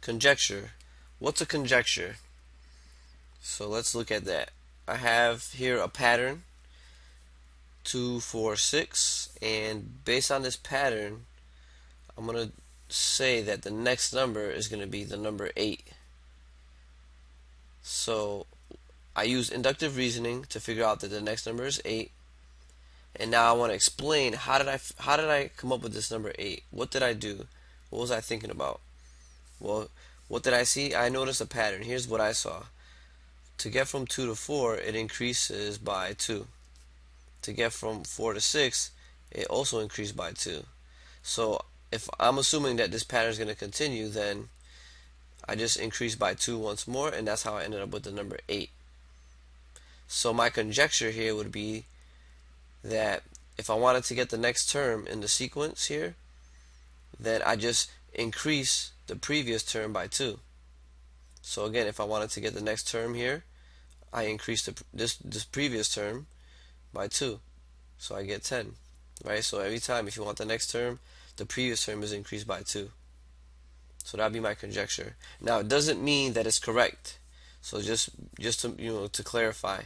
Conjecture. What's a conjecture? So let's look at that. I have here a pattern 2, 4, 6, and based on this pattern I'm going to say that the next number is going to be the number 8. So I use inductive reasoning to figure out that the next number is 8, and now I want to explain how did I come up with this number 8? What did I do? What was I thinking about? Well, what did I see? I noticed a pattern. Here's what I saw. To get from 2 to 4, it increases by 2. To get from 4 to 6, it also increased by 2. So if I'm assuming that this pattern is going to continue, then I just increased by 2 once more, and that's how I ended up with the number 8. So my conjecture here would be that if I wanted to get the next term in the sequence here, then I just increase the previous term by 2. So again, if I wanted to get the next term here, I increase this previous term by 2. So I get 10. Right? So every time if you want the next term, the previous term is increased by 2. So that'd be my conjecture. Now it doesn't mean that it's correct. So just to to clarify.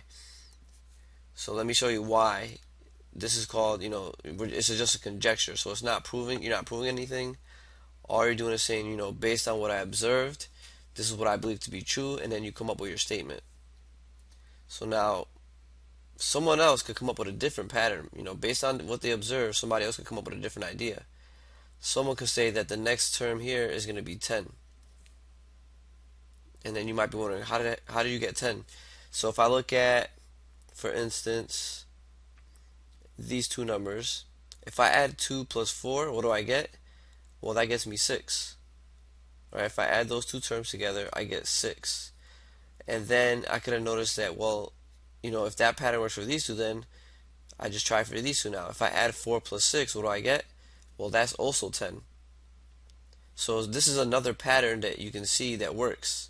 So let me show you why this is called, this is just a conjecture. So it's not proving, you're not proving anything. All you're doing is saying, based on what I observed, this is what I believe to be true, and then you come up with your statement. So now someone else could come up with a different pattern. Based on what they observe, somebody else could come up with a different idea. Someone could say that the next term here is going to be 10. And then you might be wondering, how do you get 10? So if I look at, for instance, these two numbers, if I add 2 plus 4, what do I get? Well, that gets me 6. Right? If I add those two terms together, I get 6. And then I could have noticed that, well, if that pattern works for these two, then I just try for these two now. If I add 4 plus 6, what do I get? Well, that's also 10. So this is another pattern that you can see that works.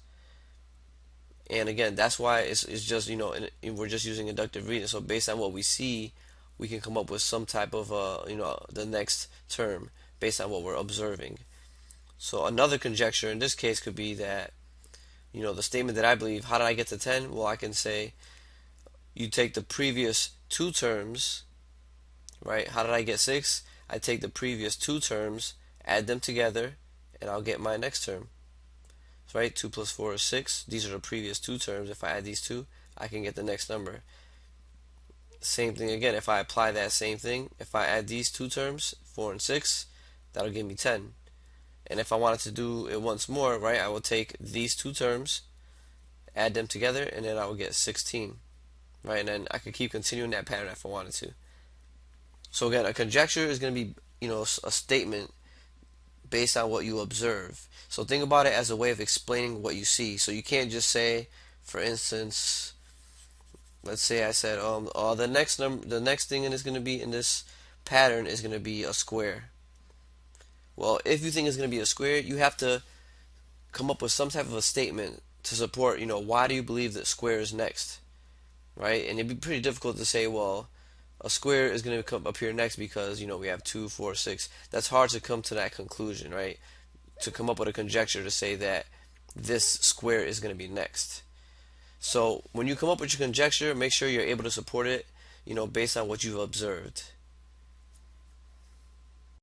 And again, that's why it's just, we're just using inductive reasoning. So based on what we see, we can come up with some type of, the next term based on what we're observing. So another conjecture in this case could be that, the statement that I believe, how did I get to 10? Well, I can say you take the previous two terms, right? How did I get 6? I take the previous two terms, add them together, and I'll get my next term. Right? 2 plus 4 is 6. These are the previous two terms. If I add these two, I can get the next number. Same thing again. If I apply that same thing, if I add these two terms, 4 and 6, that'll give me 10. And if I wanted to do it once more, right, I will take these two terms, add them together, and then I will get 16. Right? And then I could keep continuing that pattern if I wanted to. So again, a conjecture is going to be, a statement based on what you observe. So think about it as a way of explaining what you see. So you can't just say, for instance, let's say I said, the next thing is going to be in this pattern is going to be a square. Well, if you think it's going to be a square, you have to come up with some type of a statement to support, why do you believe that square is next, right? And it'd be pretty difficult to say, well, a square is going to come up here next because we have 2, 4, 6. That's hard to come to that conclusion, right? To come up with a conjecture to say that this square is going to be next. So when you come up with your conjecture, make sure you're able to support it, based on what you've observed.